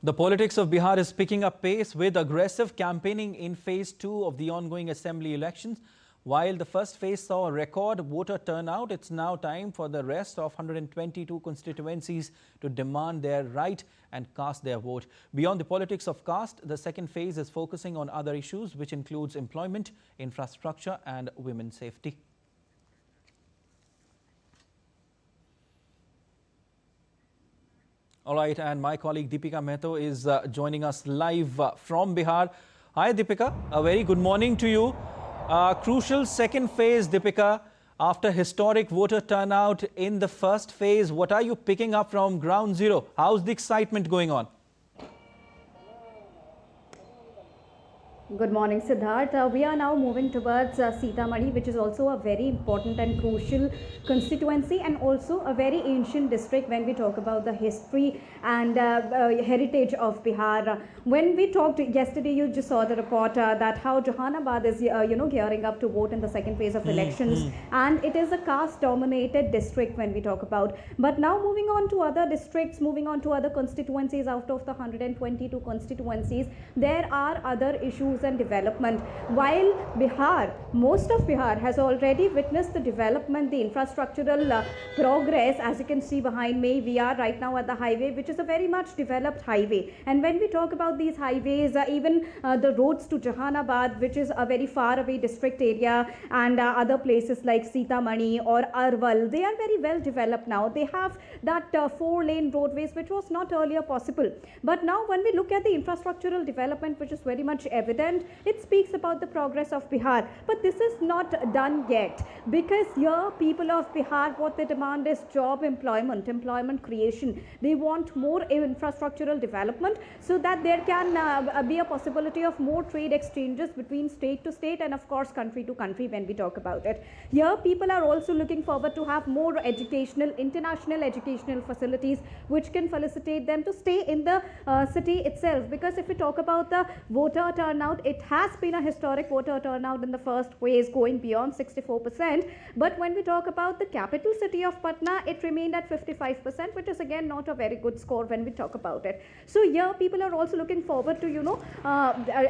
The politics of Bihar is picking up pace with aggressive campaigning in phase 2 of the ongoing assembly elections. While the first phase saw a record voter turnout, it's now time for the rest of 122 constituencies to demand their right and cast their vote. Beyond the politics of caste, the second phase is focusing on other issues, which includes employment, infrastructure and women's safety. All right, and my colleague Deepika Mehto is joining us live from Bihar. Hi Deepika, a very good morning to you. Crucial second phase, Deepika. After historic voter turnout in the first phase, what are you picking up from ground zero? How's the excitement going on? Good morning, Siddharth. We are now moving towards Sitamarhi, which is also a very important and crucial constituency and also a very ancient district when we talk about the history and heritage of Bihar. When we talked yesterday, you just saw the report that how Jahanabad is, gearing up to vote in the second phase of elections, and it is a caste-dominated district when we talk about. But now moving on to other districts, moving on to other constituencies, out of the 122 constituencies, there are other issues and development. While Bihar, most of Bihar has already witnessed the development, the infrastructural progress. As you can see behind me, we are right now at the highway, which is a very much developed highway. And when we talk about these highways, even the roads to Jahanabad, which is a very far away district area, and other places like Sitamarhi or Arwal, they are very well developed now. They have that 4-lane roadways, which was not earlier possible. But now when we look at the infrastructural development, which is very much evident, it speaks about the progress of Bihar. But this is not done yet, because here people of Bihar, what they demand is job, employment creation. They want more infrastructural development so that there can be a possibility of more trade exchanges between state to state and of course country to country when we talk about it. Here people are also looking forward to have more international educational facilities which can facilitate them to stay in the city itself. Because if we talk about the voter turnout, it has been a historic voter turnout in the first phase, going beyond 64%. But when we talk about the capital city of Patna, it remained at 55%, which is again not a very good score when we talk about it. So here people are also looking forward to,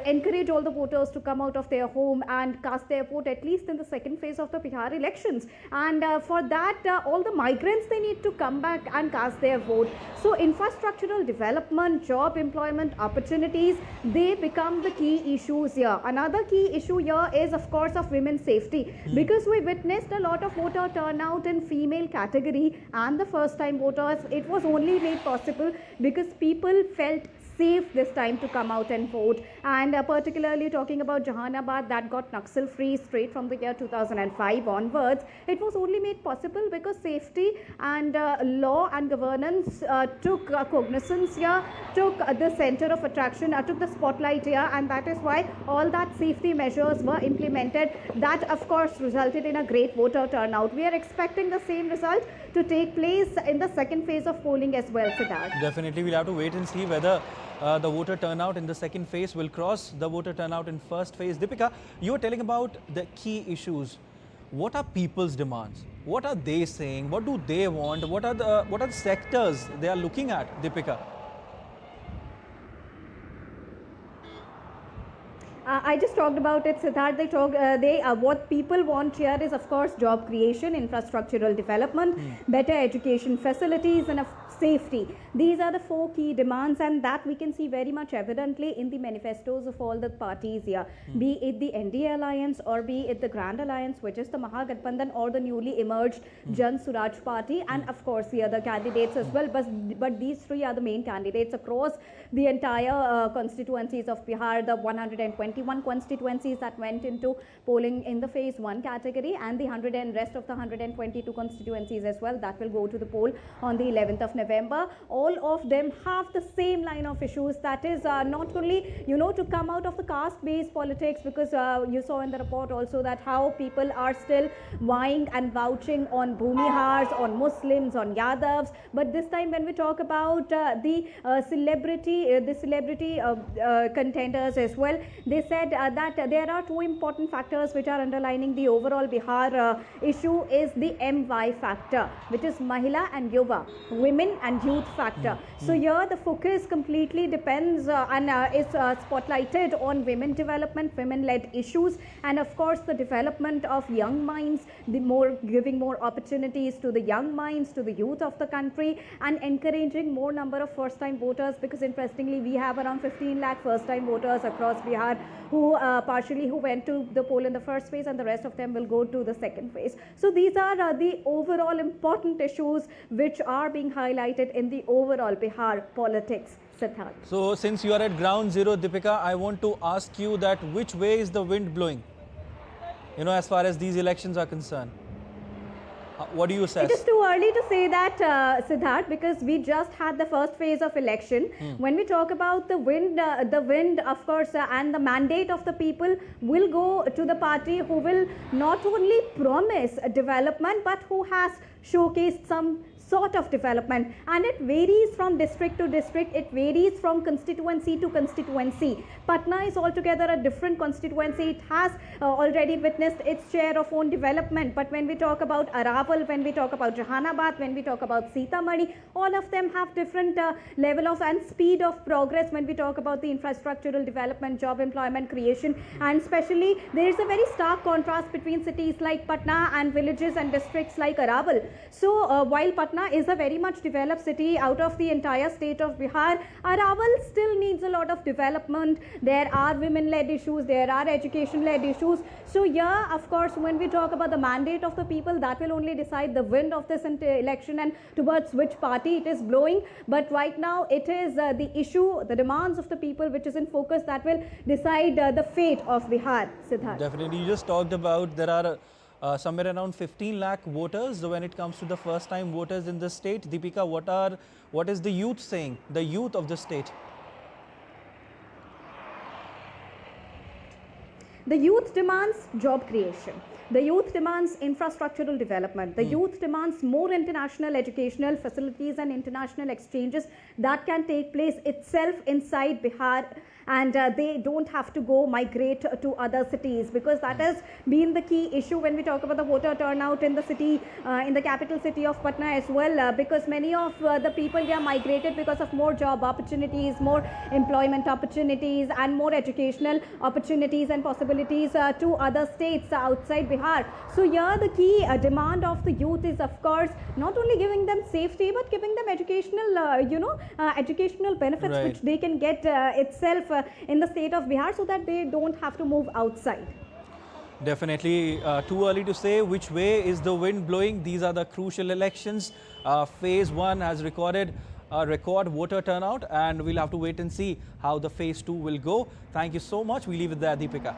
encourage all the voters to come out of their home and cast their vote at least in the second phase of the Bihar elections. And for that, all the migrants, they need to come back and cast their vote. So infrastructural development, job, employment opportunities, they become the key issues here. Another key issue here is of course of women's safety, because we witnessed a lot of voter turnout in female category and the first time voters. It was only made possible because people felt safe this time to come out and vote. And particularly talking about Jahanabad, that got Naxal free straight from the year 2005 onwards. It was only made possible because safety and law and governance took cognizance here, took the center of attraction, took the spotlight here, and that is why all that safety measures were implemented. That of course resulted in a great voter turnout. We are expecting the same result to take place in the second phase of polling as well, Siddharth. Definitely, we'll have to wait and see whether the voter turnout in the second phase will cross the voter turnout in first phase. Deepika, you were telling about the key issues. What are people's demands? What are they saying? What do they want? What are the sectors they are looking at, Deepika? I just talked about it, Siddharth. What people want here is of course job creation, infrastructural development, better education facilities and safety. These are the 4 key demands, and that we can see very much evidently in the manifestos of all the parties here, be it the NDA alliance or be it the Grand Alliance, which is the Mahagathbandhan, or the newly emerged Jan Suraj party, and of course the other candidates as well. But these 3 are the main candidates across the entire constituencies of Bihar, the 121 constituencies that went into polling in the phase 1 category, and the rest of the 122 constituencies as well that will go to the poll on the 11th of November. All of them have the same line of issues, that is not only to come out of the caste-based politics, because you saw in the report also that how people are still vying and vouching on Bhumihars, on Muslims, on Yadavs. But this time when we talk about the celebrity contenders as well, they said that there are 2 important factors which are underlining the overall Bihar issue is the MY factor, which is Mahila and Yuva, women and youth factor. So here the focus completely depends and is spotlighted on women development, women-led issues, and of course the development of young minds, giving more opportunities to the young minds, to the youth of the country, and encouraging more number of first-time voters, because interestingly we have around 15 lakh first-time voters across Bihar who who went to the poll in the first phase, and the rest of them will go to the second phase. So these are the overall important issues which are being highlighted in the overall Bihar politics. Siddharth. So since you are at ground zero, Deepika, I want to ask you that which way is the wind blowing? You know, as far as these elections are concerned. What do you say? It is too early to say that, Siddharth, because we just had the first phase of election. When we talk about the wind, of course, and the mandate of the people will go to the party who will not only promise development, but who has showcased some sort of development, and it varies from district to district, it varies from constituency to constituency. Patna is altogether a different constituency. It has already witnessed its share of own development, but when we talk about Araval, when we talk about Jahanabad, when we talk about Sitamarhi, all of them have different level of and speed of progress when we talk about the infrastructural development, job employment creation, and especially there is a very stark contrast between cities like Patna and villages and districts like Araval. So while Patna is a very much developed city out of the entire state of Bihar, Araval still needs a lot of development. There are women-led issues, there are education-led issues. So here, of course, when we talk about the mandate of the people, that will only decide the wind of this election and towards which party it is blowing. But right now, it is the issue, the demands of the people which is in focus that will decide the fate of Bihar. Siddharth. Definitely. You just talked about there are somewhere around 15 lakh voters when it comes to the first time voters in the state. Deepika, what is the youth saying, the youth of the state? The youth demands job creation. The youth demands infrastructural development. The youth demands more international educational facilities and international exchanges that can take place itself inside Bihar, and they don't have to go migrate to other cities, because that has been the key issue when we talk about the voter turnout in the city, in the capital city of Patna as well, because many of the people here migrated because of more job opportunities, more employment opportunities, and more educational opportunities and possibilities to other states outside Bihar. So here the key demand of the youth is, of course, not only giving them safety, but giving them educational, educational benefits which they can get itself in the state of Bihar, so that they don't have to move outside. Definitely too early to say which way is the wind blowing. These are the crucial elections. Phase 1 has recorded a record voter turnout, and we'll have to wait and see how the phase 2 will go. Thank you so much. We leave it there, Deepika.